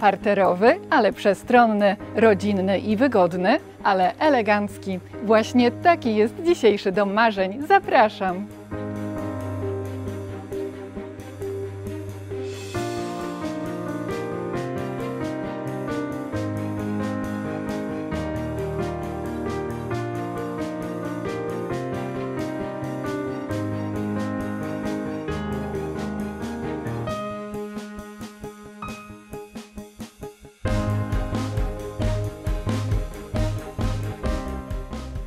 Parterowy, ale przestronny, rodzinny i wygodny, ale elegancki. Właśnie taki jest dzisiejszy dom marzeń. Zapraszam!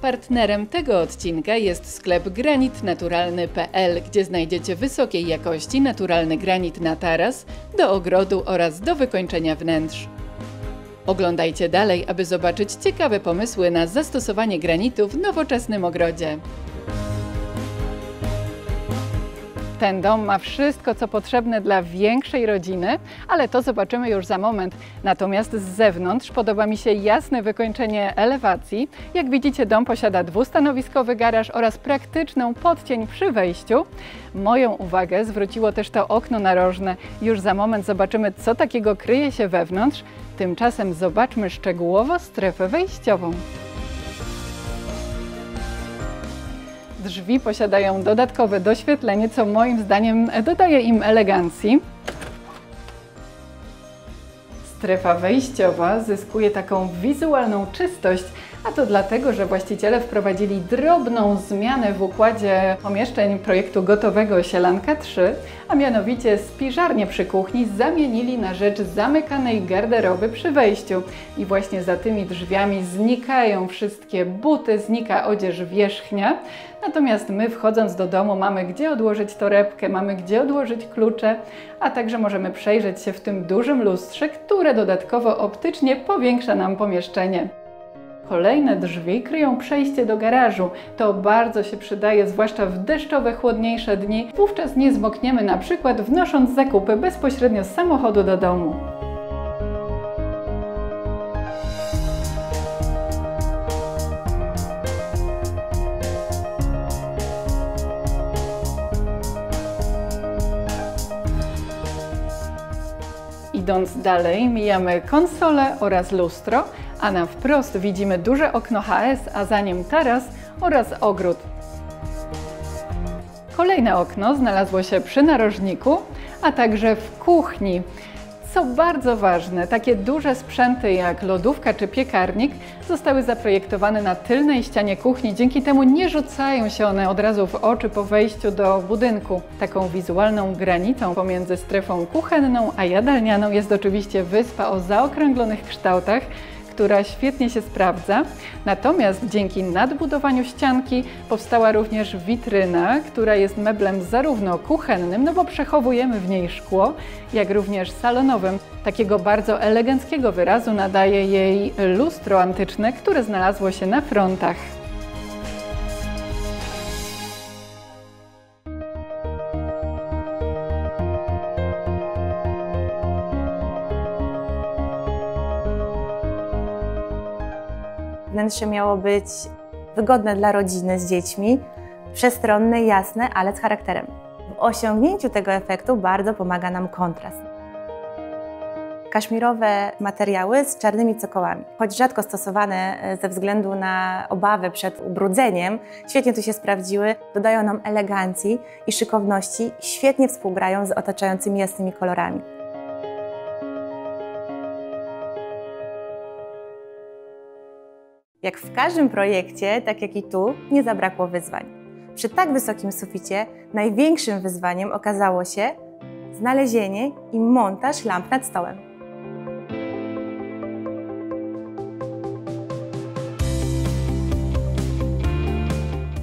Partnerem tego odcinka jest sklep granitnaturalny.pl, gdzie znajdziecie wysokiej jakości naturalny granit na taras, do ogrodu oraz do wykończenia wnętrz. Oglądajcie dalej, aby zobaczyć ciekawe pomysły na zastosowanie granitu w nowoczesnym ogrodzie. Ten dom ma wszystko, co potrzebne dla większej rodziny, ale to zobaczymy już za moment. Natomiast z zewnątrz podoba mi się jasne wykończenie elewacji. Jak widzicie, dom posiada dwustanowiskowy garaż oraz praktyczną podcień przy wejściu. Moją uwagę zwróciło też to okno narożne. Już za moment zobaczymy, co takiego kryje się wewnątrz. Tymczasem zobaczmy szczegółowo strefę wejściową. Drzwi posiadają dodatkowe doświetlenie, co moim zdaniem dodaje im elegancji. Strefa wejściowa zyskuje taką wizualną czystość, a to dlatego, że właściciele wprowadzili drobną zmianę w układzie pomieszczeń projektu gotowego Sielanka 3, a mianowicie spiżarnię przy kuchni zamienili na rzecz zamykanej garderoby przy wejściu. I właśnie za tymi drzwiami znikają wszystkie buty, znika odzież wierzchnia. Natomiast my, wchodząc do domu, mamy gdzie odłożyć torebkę, mamy gdzie odłożyć klucze, a także możemy przejrzeć się w tym dużym lustrze, które dodatkowo optycznie powiększa nam pomieszczenie. Kolejne drzwi kryją przejście do garażu. To bardzo się przydaje, zwłaszcza w deszczowe, chłodniejsze dni. Wówczas nie zmokniemy, na przykład wnosząc zakupy bezpośrednio z samochodu do domu. Idąc dalej, mijamy konsolę oraz lustro, a na wprost widzimy duże okno HS, a za nim taras oraz ogród. Kolejne okno znalazło się przy narożniku, a także w kuchni. Co bardzo ważne, takie duże sprzęty jak lodówka czy piekarnik zostały zaprojektowane na tylnej ścianie kuchni, dzięki temu nie rzucają się one od razu w oczy po wejściu do budynku. Taką wizualną granicą pomiędzy strefą kuchenną a jadalnianą jest oczywiście wyspa o zaokrąglonych kształtach, która świetnie się sprawdza. Natomiast dzięki nadbudowaniu ścianki powstała również witryna, która jest meblem zarówno kuchennym, no bo przechowujemy w niej szkło, jak również salonowym. Takiego bardzo eleganckiego wyrazu nadaje jej lustro antyczne, które znalazło się na frontach. Wnętrze miało być wygodne dla rodziny z dziećmi, przestronne, jasne, ale z charakterem. W osiągnięciu tego efektu bardzo pomaga nam kontrast. Kaszmirowe materiały z czarnymi cokołami. Choć rzadko stosowane ze względu na obawę przed ubrudzeniem, świetnie tu się sprawdziły, dodają nam elegancji i szykowności, świetnie współgrają z otaczającymi jasnymi kolorami. Jak w każdym projekcie, tak jak i tu, nie zabrakło wyzwań. Przy tak wysokim suficie największym wyzwaniem okazało się znalezienie i montaż lamp nad stołem.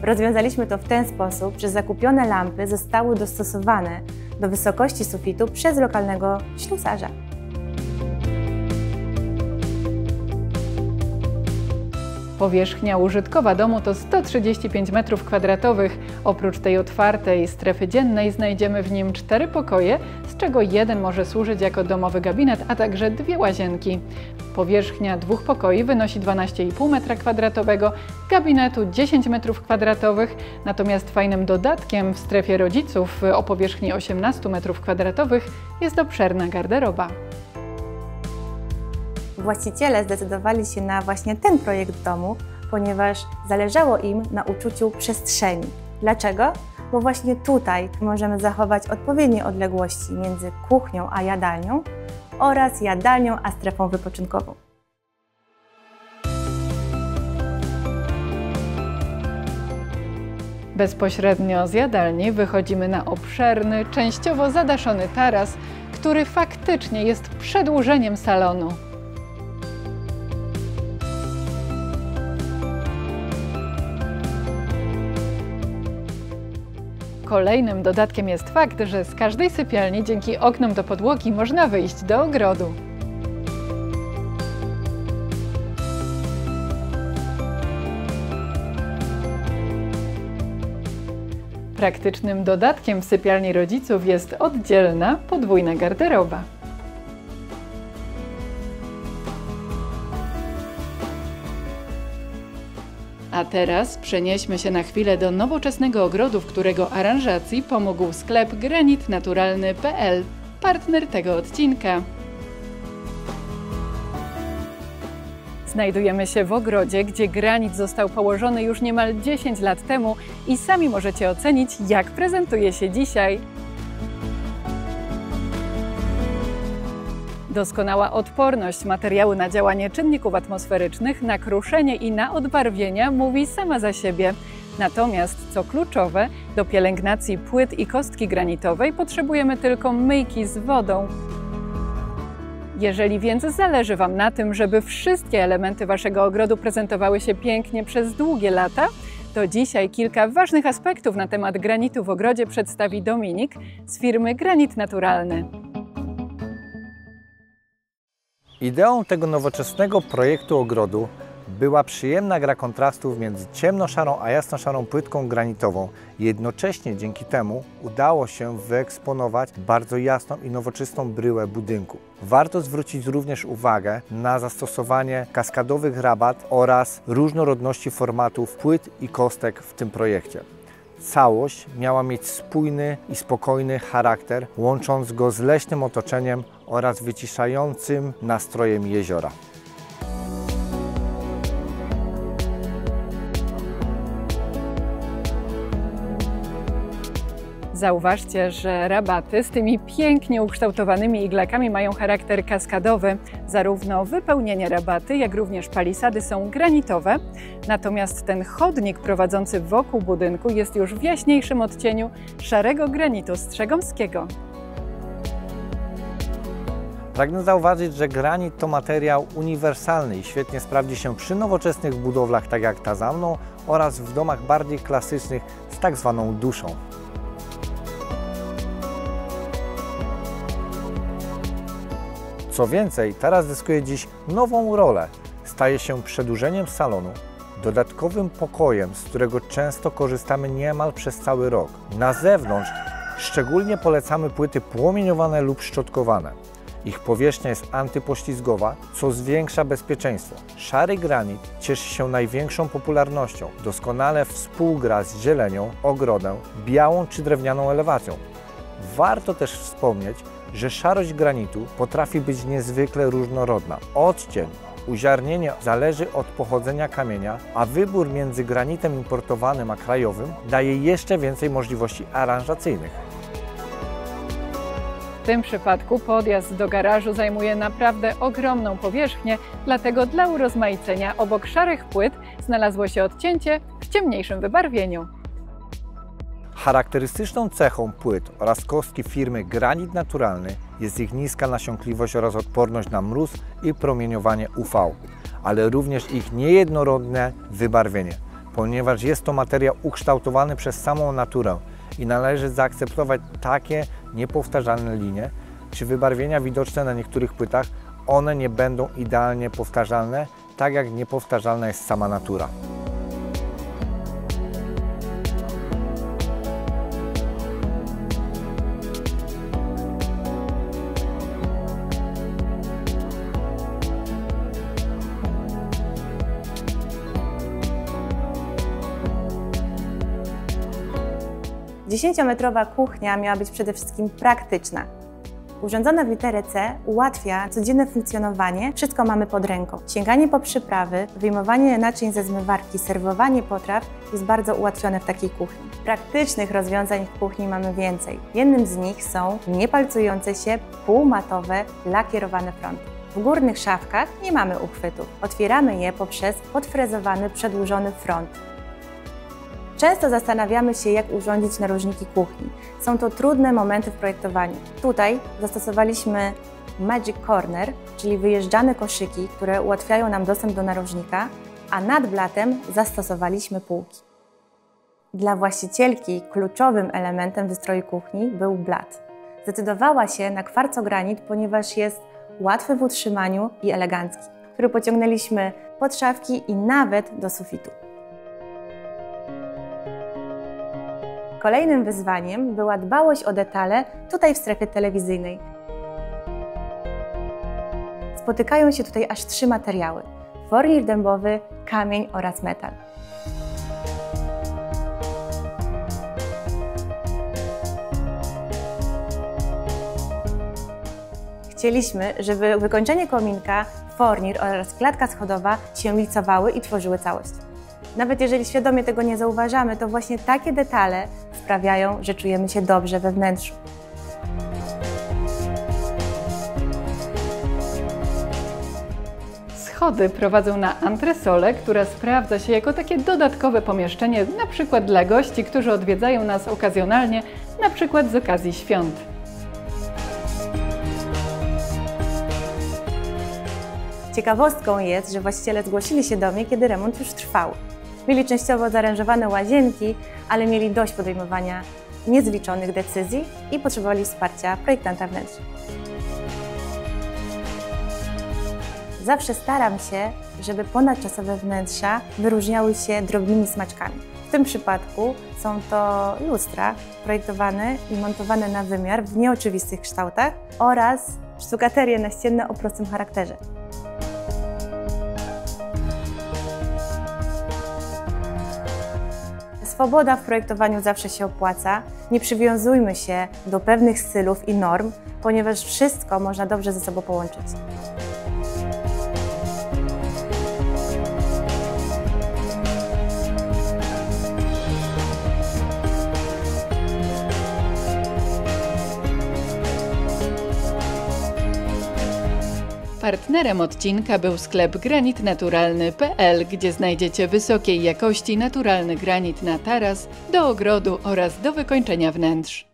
Rozwiązaliśmy to w ten sposób, że zakupione lampy zostały dostosowane do wysokości sufitu przez lokalnego ślusarza. Powierzchnia użytkowa domu to 135 m². Oprócz tej otwartej strefy dziennej znajdziemy w nim 4 pokoje, z czego jeden może służyć jako domowy gabinet, a także 2 łazienki. Powierzchnia 2 pokoi wynosi 12,5 m², gabinetu 10 m², natomiast fajnym dodatkiem w strefie rodziców o powierzchni 18 m² jest obszerna garderoba. Właściciele zdecydowali się na właśnie ten projekt domu, ponieważ zależało im na uczuciu przestrzeni. Dlaczego? Bo właśnie tutaj możemy zachować odpowiednie odległości między kuchnią a jadalnią oraz jadalnią a strefą wypoczynkową. Bezpośrednio z jadalni wychodzimy na obszerny, częściowo zadaszony taras, który faktycznie jest przedłużeniem salonu. Kolejnym dodatkiem jest fakt, że z każdej sypialni dzięki oknom do podłogi można wyjść do ogrodu. Praktycznym dodatkiem w sypialni rodziców jest oddzielna, podwójna garderoba. A teraz przenieśmy się na chwilę do nowoczesnego ogrodu, w którego aranżacji pomógł sklep granitnaturalny.pl, partner tego odcinka. Znajdujemy się w ogrodzie, gdzie granit został położony już niemal 10 lat temu i sami możecie ocenić, jak prezentuje się dzisiaj. Doskonała odporność materiału na działanie czynników atmosferycznych, na kruszenie i na odbarwienia mówi sama za siebie. Natomiast, co kluczowe, do pielęgnacji płyt i kostki granitowej potrzebujemy tylko myjki z wodą. Jeżeli więc zależy Wam na tym, żeby wszystkie elementy Waszego ogrodu prezentowały się pięknie przez długie lata, to dzisiaj kilka ważnych aspektów na temat granitu w ogrodzie przedstawi Dominik z firmy Granit Naturalny. Ideą tego nowoczesnego projektu ogrodu była przyjemna gra kontrastów między ciemnoszarą a jasnoszarą płytką granitową. Jednocześnie dzięki temu udało się wyeksponować bardzo jasną i nowoczesną bryłę budynku. Warto zwrócić również uwagę na zastosowanie kaskadowych rabat oraz różnorodności formatów płyt i kostek w tym projekcie. Całość miała mieć spójny i spokojny charakter, łącząc go z leśnym otoczeniem oraz wyciszającym nastrojem jeziora. Zauważcie, że rabaty z tymi pięknie ukształtowanymi iglakami mają charakter kaskadowy. Zarówno wypełnienie rabaty, jak również palisady są granitowe, natomiast ten chodnik prowadzący wokół budynku jest już w jaśniejszym odcieniu szarego granitu strzegomskiego. Pragnę zauważyć, że granit to materiał uniwersalny i świetnie sprawdzi się przy nowoczesnych budowlach, tak jak ta za mną, oraz w domach bardziej klasycznych z tak zwaną duszą. Co więcej, taras zyskuje dziś nową rolę. Staje się przedłużeniem salonu, dodatkowym pokojem, z którego często korzystamy niemal przez cały rok. Na zewnątrz szczególnie polecamy płyty płomieniowane lub szczotkowane. Ich powierzchnia jest antypoślizgowa, co zwiększa bezpieczeństwo. Szary granit cieszy się największą popularnością. Doskonale współgra z zielenią, ogrodem, białą czy drewnianą elewacją. Warto też wspomnieć, że szarość granitu potrafi być niezwykle różnorodna. Odcień, uziarnienie zależy od pochodzenia kamienia, a wybór między granitem importowanym a krajowym daje jeszcze więcej możliwości aranżacyjnych. W tym przypadku podjazd do garażu zajmuje naprawdę ogromną powierzchnię, dlatego dla urozmaicenia obok szarych płyt znalazło się odcięcie w ciemniejszym wybarwieniu. Charakterystyczną cechą płyt oraz kostki firmy Granit Naturalny jest ich niska nasiąkliwość oraz odporność na mróz i promieniowanie UV, ale również ich niejednorodne wybarwienie, ponieważ jest to materiał ukształtowany przez samą naturę i należy zaakceptować takie niepowtarzalne linie czy wybarwienia widoczne na niektórych płytach. One nie będą idealnie powtarzalne, tak jak niepowtarzalna jest sama natura. Dziesięciometrowa kuchnia miała być przede wszystkim praktyczna. Urządzona w literę C ułatwia codzienne funkcjonowanie, wszystko mamy pod ręką. Sięganie po przyprawy, wyjmowanie naczyń ze zmywarki, serwowanie potraw jest bardzo ułatwione w takiej kuchni. Praktycznych rozwiązań w kuchni mamy więcej. Jednym z nich są niepalcujące się, półmatowe, lakierowane fronty. W górnych szafkach nie mamy uchwytów. Otwieramy je poprzez podfrezowany, przedłużony front. Często zastanawiamy się, jak urządzić narożniki kuchni. Są to trudne momenty w projektowaniu. Tutaj zastosowaliśmy Magic Corner, czyli wyjeżdżane koszyki, które ułatwiają nam dostęp do narożnika, a nad blatem zastosowaliśmy półki. Dla właścicielki kluczowym elementem wystroju kuchni był blat. Zdecydowała się na kwarcogranit, ponieważ jest łatwy w utrzymaniu i elegancki, który pociągnęliśmy pod szafki i nawet do sufitu. Kolejnym wyzwaniem była dbałość o detale tutaj w strefie telewizyjnej. Spotykają się tutaj aż 3 materiały: fornir dębowy, kamień oraz metal. Chcieliśmy, żeby wykończenie kominka, fornir oraz klatka schodowa się licowały i tworzyły całość. Nawet jeżeli świadomie tego nie zauważamy, to właśnie takie detale sprawiają, że czujemy się dobrze we wnętrzu. Schody prowadzą na antresolę, która sprawdza się jako takie dodatkowe pomieszczenie, na przykład dla gości, którzy odwiedzają nas okazjonalnie, na przykład z okazji świąt. Ciekawostką jest, że właściciele zgłosili się do mnie, kiedy remont już trwał. Mieli częściowo zaaranżowane łazienki, ale mieli dość podejmowania niezliczonych decyzji i potrzebowali wsparcia projektanta wnętrza. Zawsze staram się, żeby ponadczasowe wnętrza wyróżniały się drobnymi smaczkami. W tym przypadku są to lustra projektowane i montowane na wymiar w nieoczywistych kształtach oraz sztukaterie naścienne o prostym charakterze. Swoboda w projektowaniu zawsze się opłaca. Nie przywiązujmy się do pewnych stylów i norm, ponieważ wszystko można dobrze ze sobą połączyć. Partnerem odcinka był sklep granitnaturalny.pl, gdzie znajdziecie wysokiej jakości naturalny granit na taras, do ogrodu oraz do wykończenia wnętrz.